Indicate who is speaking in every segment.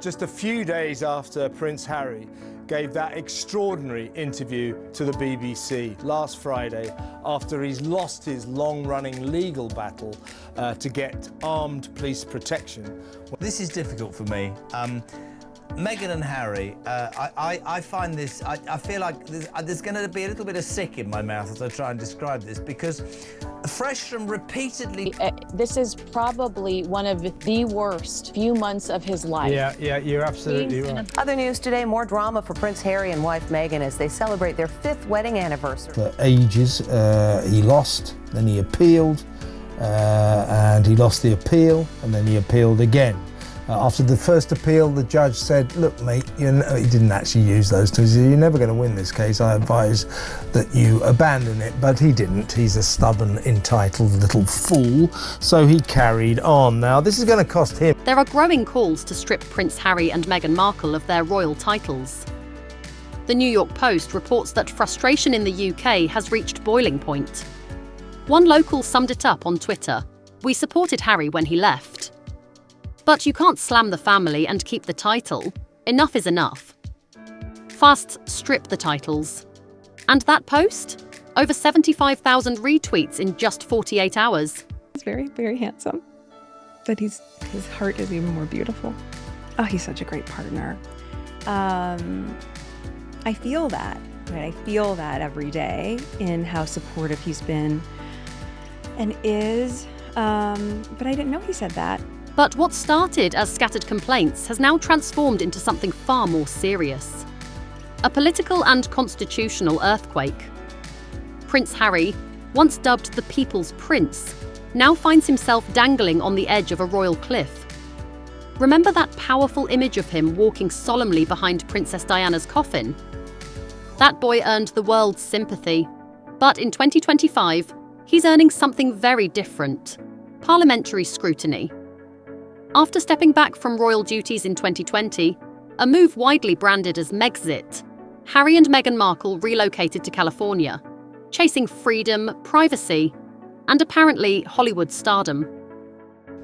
Speaker 1: Just a few days after Prince Harry gave that extraordinary interview to the BBC last Friday, after he's lost his long-running legal battle to get armed police protection.
Speaker 2: This is difficult for me. Meghan and Harry, I find this, I feel like there's going to be a little bit of sick in my mouth as I try and describe this, because fresh from repeatedly...
Speaker 3: This is probably one of the worst few months of his life.
Speaker 1: Yeah, you're absolutely right.
Speaker 4: Other news today, more drama for Prince Harry and wife Meghan as they celebrate their 5th wedding anniversary.
Speaker 5: For ages, he lost, then he appealed, and he lost the appeal, and then he appealed again. After the first appeal, the judge said, look, mate, he didn't actually use those terms. You're never going to win this case. I advise that you abandon it. But he didn't. He's a stubborn, entitled little fool. So he carried on. Now, this is going to cost him.
Speaker 6: There are growing calls to strip Prince Harry and Meghan Markle of their royal titles. The New York Post reports that frustration in the UK has reached boiling point. One local summed it up on Twitter: "We supported Harry when he left. But you can't slam the family and keep the title. Enough is enough. Fast strip the titles." And that post? Over 75,000 retweets in just 48 hours.
Speaker 7: He's very, very handsome, but his heart is even more beautiful. Oh, he's such a great partner. I feel that, right? I feel that every day in how supportive he's been and is, but I didn't know he said that.
Speaker 6: But what started as scattered complaints has now transformed into something far more serious. A political and constitutional earthquake. Prince Harry, once dubbed the People's Prince, now finds himself dangling on the edge of a royal cliff. Remember that powerful image of him walking solemnly behind Princess Diana's coffin? That boy earned the world's sympathy. But in 2025, he's earning something very different: parliamentary scrutiny. After stepping back from royal duties in 2020, a move widely branded as Megxit, Harry and Meghan Markle relocated to California, chasing freedom, privacy, and apparently Hollywood stardom.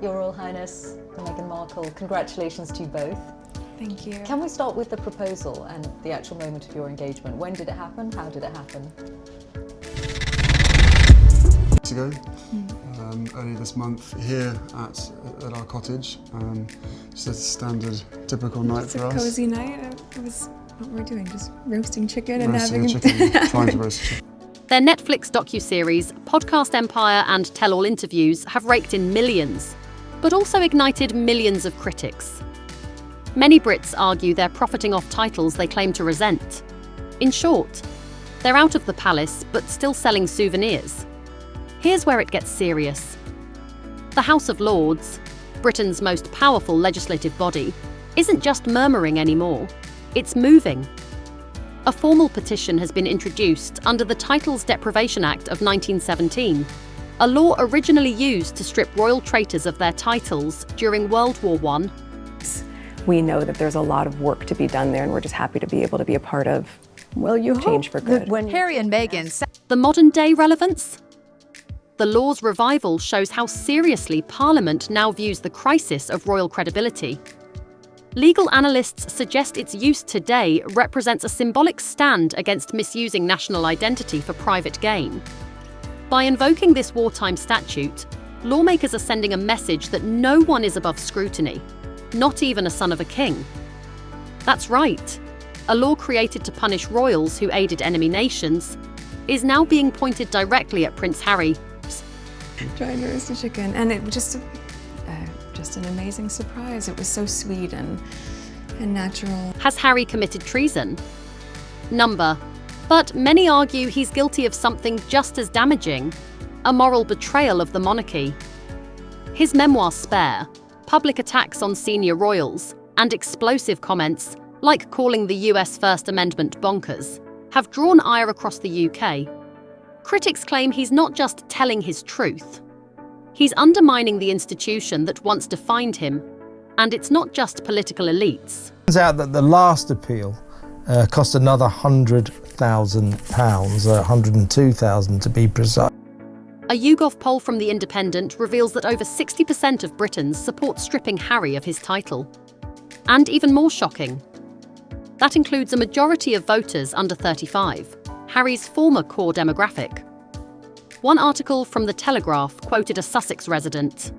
Speaker 8: Your Royal Highness, Meghan Markle, congratulations to you both.
Speaker 7: Thank you.
Speaker 8: Can we start with the proposal and the actual moment of your engagement? When did it happen? How did it happen?
Speaker 9: Ago, early this month, here at our cottage. Just a standard, typical night for us.
Speaker 7: It's a cozy night. It was what we're doing, just roasting chicken and
Speaker 9: roasting
Speaker 7: having...
Speaker 9: a chicken, trying to roast a chicken.
Speaker 6: Their Netflix docuseries, podcast empire and tell-all interviews have raked in millions, but also ignited millions of critics. Many Brits argue they're profiting off titles they claim to resent. In short, they're out of the palace but still selling souvenirs. Here's where it gets serious. The House of Lords, Britain's most powerful legislative body, isn't just murmuring anymore, it's moving. A formal petition has been introduced under the Titles Deprivation Act of 1917, a law originally used to strip royal traitors of their titles during World War I.
Speaker 7: We know that there's a lot of work to be done there, and we're just happy to be able to be a part of change for good.
Speaker 4: When Harry and Meghan...
Speaker 6: The modern-day relevance? The law's revival shows how seriously Parliament now views the crisis of royal credibility. Legal analysts suggest its use today represents a symbolic stand against misusing national identity for private gain. By invoking this wartime statute, lawmakers are sending a message that no one is above scrutiny, not even a son of a king. That's right. A law created to punish royals who aided enemy nations is now being pointed directly at Prince Harry.
Speaker 7: Trying to roast a chicken, and it was just an amazing surprise. It was so sweet and natural.
Speaker 6: Has Harry committed treason? Number. But many argue he's guilty of something just as damaging: a moral betrayal of the monarchy. His memoir Spare, public attacks on senior royals, and explosive comments, like calling the US First Amendment bonkers, have drawn ire across the UK. Critics claim he's not just telling his truth. He's undermining the institution that once defined him, and it's not just political elites.
Speaker 5: Turns out that the last appeal cost another £100,000, £102,000 to be precise.
Speaker 6: A YouGov poll from The Independent reveals that over 60% of Britons support stripping Harry of his title. And even more shocking, that includes a majority of voters under 35, Harry's former core demographic. One article from The Telegraph quoted a Sussex resident.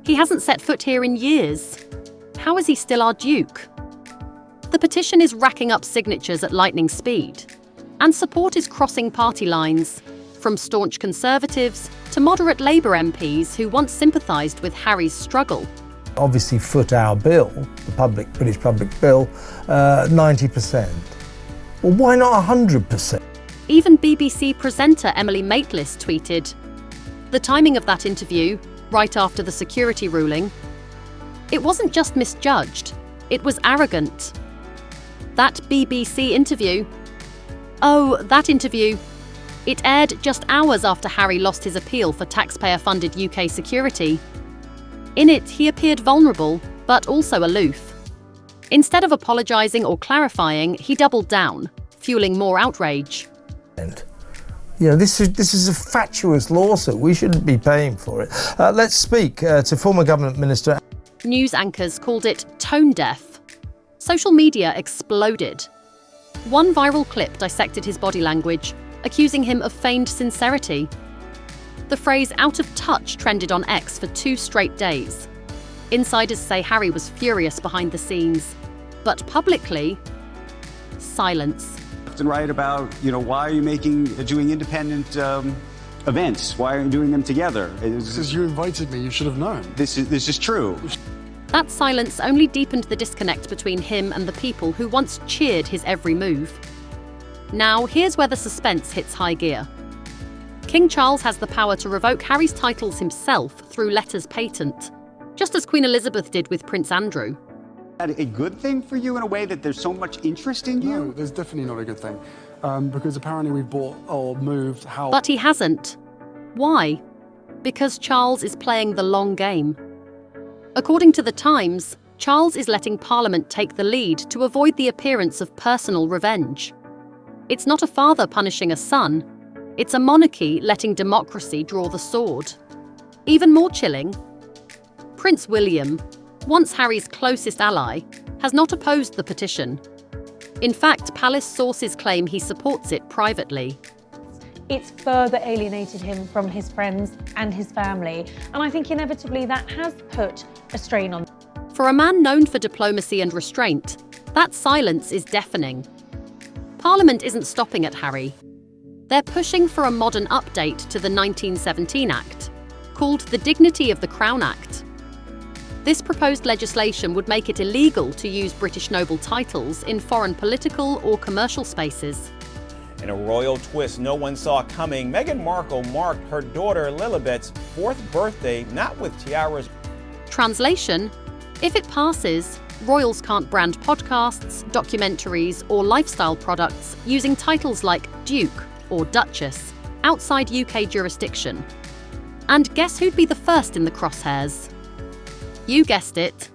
Speaker 6: "He hasn't set foot here in years. How is he still our Duke?" The petition is racking up signatures at lightning speed, and support is crossing party lines, from staunch Conservatives to moderate Labour MPs who once sympathised with Harry's struggle.
Speaker 5: Obviously foot our bill, the British public bill, 90%. Well, why not 100%?
Speaker 6: Even BBC presenter Emily Maitlis tweeted, "The timing of that interview, right after the security ruling, it wasn't just misjudged, it was arrogant. That BBC interview, it aired just hours after Harry lost his appeal for taxpayer-funded UK security. In it, he appeared vulnerable, but also aloof. Instead of apologising or clarifying, he doubled down, fueling more outrage."
Speaker 5: You know, this is a fatuous lawsuit. We shouldn't be paying for it. Let's speak to former government minister.
Speaker 6: News anchors called it tone deaf. Social media exploded. One viral clip dissected his body language, accusing him of feigned sincerity. The phrase "out of touch" trended on X for 2 straight days. Insiders say Harry was furious behind the scenes, but publicly, silence.
Speaker 10: And write about, why are you doing independent events? Why aren't you doing them together?
Speaker 9: Because you invited me, you should have known.
Speaker 10: This is true.
Speaker 6: That silence only deepened the disconnect between him and the people who once cheered his every move. Now, here's where the suspense hits high gear. King Charles has the power to revoke Harry's titles himself through letters patent, just as Queen Elizabeth did with Prince Andrew.
Speaker 10: Is that a good thing for you in a way that there's so much interest in you?
Speaker 9: No, there's definitely not a good thing. Because apparently we've bought or moved house.
Speaker 6: But he hasn't. Why? Because Charles is playing the long game. According to The Times, Charles is letting Parliament take the lead to avoid the appearance of personal revenge. It's not a father punishing a son. It's a monarchy letting democracy draw the sword. Even more chilling, Prince William, once Harry's closest ally, has not opposed the petition. In fact, palace sources claim he supports it privately.
Speaker 11: It's further alienated him from his friends and his family, and I think inevitably that has put a strain on.
Speaker 6: For a man known for diplomacy and restraint, that silence is deafening. Parliament isn't stopping at Harry. They're pushing for a modern update to the 1917 Act, called the Dignity of the Crown Act. This proposed legislation would make it illegal to use British noble titles in foreign political or commercial spaces.
Speaker 12: In a royal twist no one saw coming, Meghan Markle marked her daughter Lilibet's 4th birthday not with tiaras.
Speaker 6: Translation: if it passes, royals can't brand podcasts, documentaries, or lifestyle products using titles like Duke or Duchess outside UK jurisdiction. And guess who'd be the first in the crosshairs? You guessed it.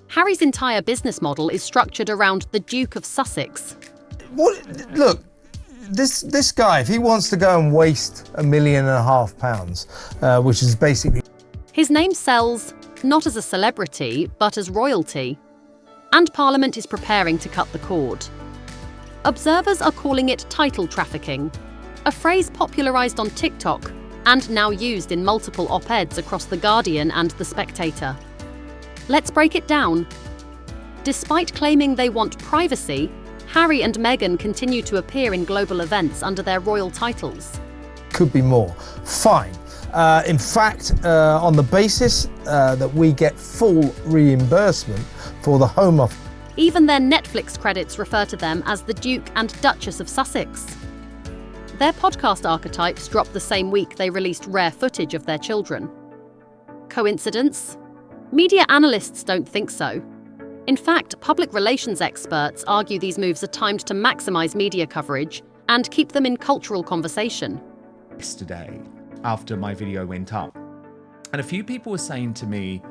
Speaker 6: Harry's entire business model is structured around the Duke of Sussex.
Speaker 5: Look, this guy, if he wants to go and waste £1.5 million, which is basically...
Speaker 6: His name sells not as a celebrity, but as royalty. And Parliament is preparing to cut the cord. Observers are calling it title trafficking, a phrase popularised on TikTok and now used in multiple op-eds across The Guardian and The Spectator. Let's break it down. Despite claiming they want privacy, Harry and Meghan continue to appear in global events under their royal titles.
Speaker 5: Could be more. Fine. In fact, on the basis that we get full reimbursement for the Home Office.
Speaker 6: Even their Netflix credits refer to them as the Duke and Duchess of Sussex. Their podcast archetypes dropped the same week they released rare footage of their children. Coincidence? Media analysts don't think so. In fact, public relations experts argue these moves are timed to maximise media coverage and keep them in cultural conversation.
Speaker 13: Yesterday, after my video went up, and a few people were saying to me,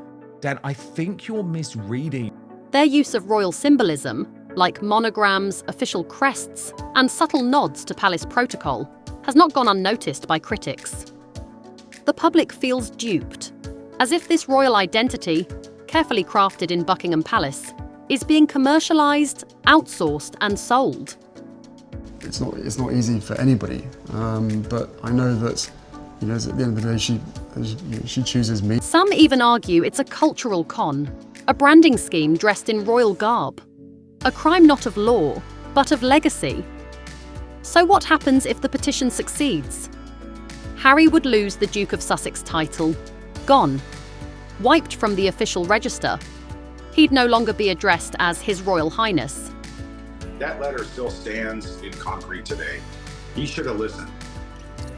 Speaker 13: "Dad, I think you're misreading."
Speaker 6: Their use of royal symbolism, like monograms, official crests, and subtle nods to palace protocol, has not gone unnoticed by critics. The public feels duped, as if this royal identity, carefully crafted in Buckingham Palace, is being commercialised, outsourced and sold.
Speaker 9: It's not easy for anybody, but I know that, you know, at the end of the day, she chooses me.
Speaker 6: Some even argue it's a cultural con, a branding scheme dressed in royal garb. A crime not of law, but of legacy. So what happens if the petition succeeds? Harry would lose the Duke of Sussex title, gone, wiped from the official register. He'd no longer be addressed as His Royal Highness.
Speaker 14: That letter still stands in concrete today. He should have listened,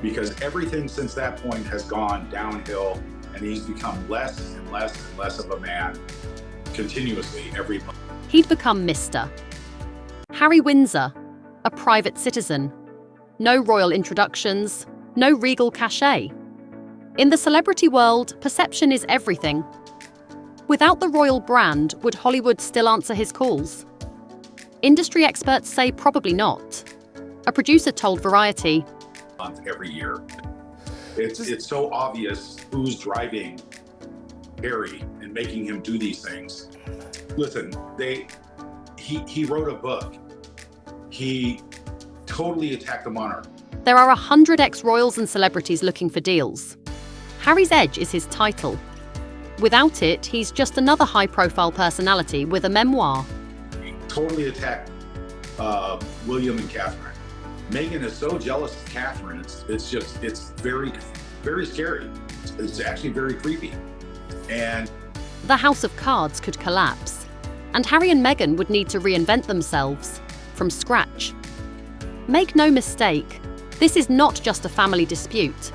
Speaker 14: because everything since that point has gone downhill, and he's become less and less and less of a man continuously every month.
Speaker 6: He'd become Mr. Harry Windsor, a private citizen. No royal introductions, no regal cachet. In the celebrity world, perception is everything. Without the royal brand, would Hollywood still answer his calls? Industry experts say probably not. A producer told Variety,
Speaker 14: every year. It's so obvious who's driving Harry and making him do these things. Listen, he wrote a book. He totally attacked the monarch.
Speaker 6: There are 100 ex-royals and celebrities looking for deals. Harry's edge is his title. Without it, he's just another high-profile personality with a memoir.
Speaker 14: He totally attacked William and Catherine. Meghan is so jealous of Catherine, it's very, very scary. It's actually very creepy. And
Speaker 6: the House of Cards could collapse, and Harry and Meghan would need to reinvent themselves from scratch. Make no mistake, this is not just a family dispute.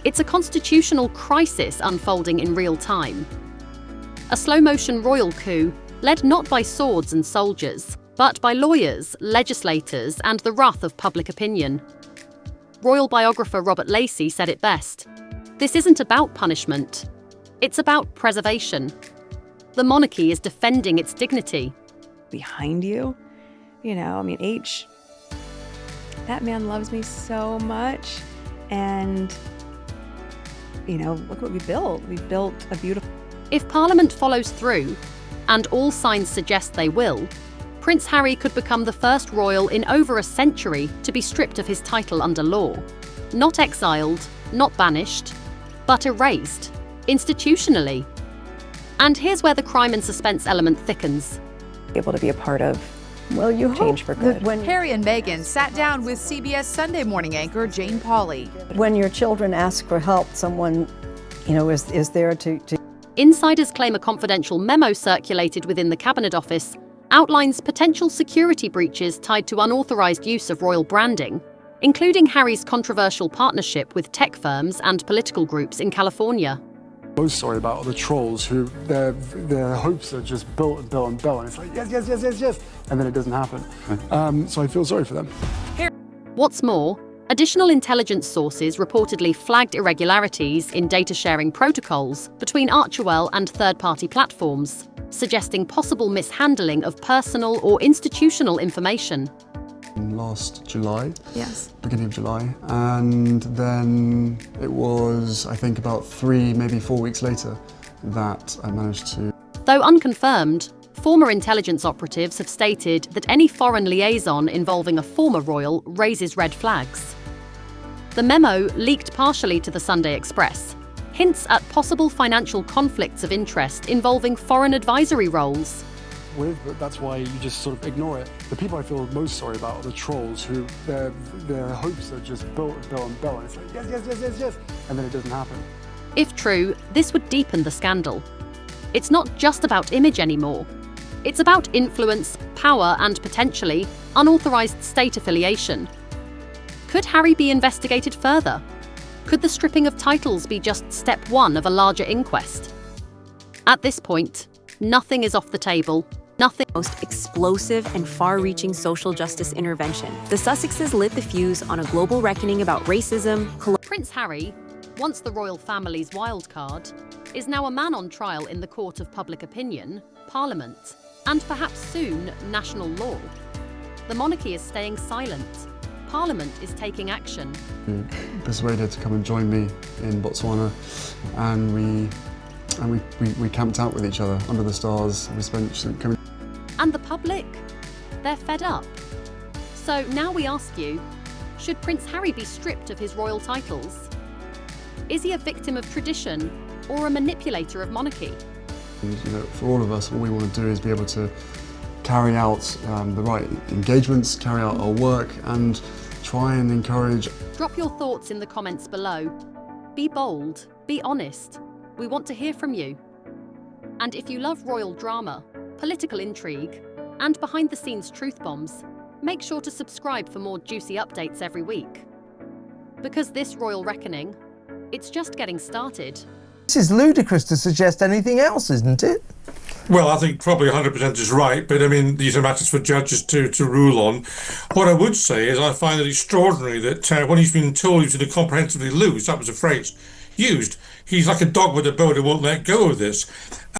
Speaker 6: It's a constitutional crisis unfolding in real time. A slow-motion royal coup led not by swords and soldiers, but by lawyers, legislators, and the wrath of public opinion. Royal biographer Robert Lacey said it best. This isn't about punishment. It's about preservation. The monarchy is defending its dignity.
Speaker 7: Behind you, you know, I mean, that man loves me so much. And, you know, look what we built. We built a beautiful...
Speaker 6: If Parliament follows through, and all signs suggest they will, Prince Harry could become the first royal in over a century to be stripped of his title under law. Not exiled, not banished, but erased, institutionally. And here's where the crime and suspense element thickens.
Speaker 7: Able to be a part of
Speaker 15: you
Speaker 7: change for good.
Speaker 15: When Harry and Meghan sat down with CBS Sunday morning anchor Jane Pauley.
Speaker 16: When your children ask for help, someone, you know, is there to...
Speaker 6: Insiders claim a confidential memo circulated within the Cabinet Office outlines potential security breaches tied to unauthorized use of royal branding, including Harry's controversial partnership with tech firms and political groups in California.
Speaker 9: Most sorry about are the trolls who their hopes are just built and built and built, and it's like yes, yes, yes, yes, yes, and then it doesn't happen. So I feel sorry for them.
Speaker 6: What's more, additional intelligence sources reportedly flagged irregularities in data sharing protocols between Archewell and third-party platforms, suggesting possible mishandling of personal or institutional information.
Speaker 9: Last July,
Speaker 7: yes,
Speaker 9: beginning of July, and then it was, I think, about 3, maybe 4 weeks later that I managed to...
Speaker 6: Though unconfirmed, former intelligence operatives have stated that any foreign liaison involving a former royal raises red flags. The memo, leaked partially to the Sunday Express, hints at possible financial conflicts of interest involving foreign advisory roles.
Speaker 9: But that's why you just sort of ignore it. The people I feel most sorry about are the trolls who their hopes are just built and built and built, and it's like yes, yes, yes, yes, yes, and then it doesn't happen.
Speaker 6: If true, this would deepen the scandal. It's not just about image anymore. It's about influence, power, and potentially unauthorized state affiliation. Could Harry be investigated further? Could the stripping of titles be just step one of a larger inquest? At this point, nothing is off the table. Nothing.
Speaker 17: Most explosive and far-reaching social justice intervention. The Sussexes lit the fuse on a global reckoning about racism.
Speaker 6: Prince Harry, once the royal family's wildcard, is now a man on trial in the court of public opinion, Parliament, and perhaps soon national law. The monarchy is staying silent. Parliament is taking action.
Speaker 9: Persuaded to come and join me in Botswana, and we camped out with each other under the stars. We spent
Speaker 6: And the public? They're fed up. So now we ask you, should Prince Harry be stripped of his royal titles? Is he a victim of tradition or a manipulator of monarchy?
Speaker 18: You know, for all of us, all we want to do is be able to carry out the right engagements, carry out our work, and try and encourage.
Speaker 6: Drop your thoughts in the comments below. Be bold, be honest. We want to hear from you. And if you love royal drama, political intrigue, and behind-the-scenes truth bombs, make sure to subscribe for more juicy updates every week. Because this royal reckoning, it's just getting started.
Speaker 5: This is ludicrous to suggest anything else, isn't it?
Speaker 19: Well, I think probably 100% is right, but I mean, these are matters for judges to rule on. What I would say is I find it extraordinary that when he's been told he's going to comprehensively lose, that was a phrase used, he's like a dog with a bone and won't let go of this.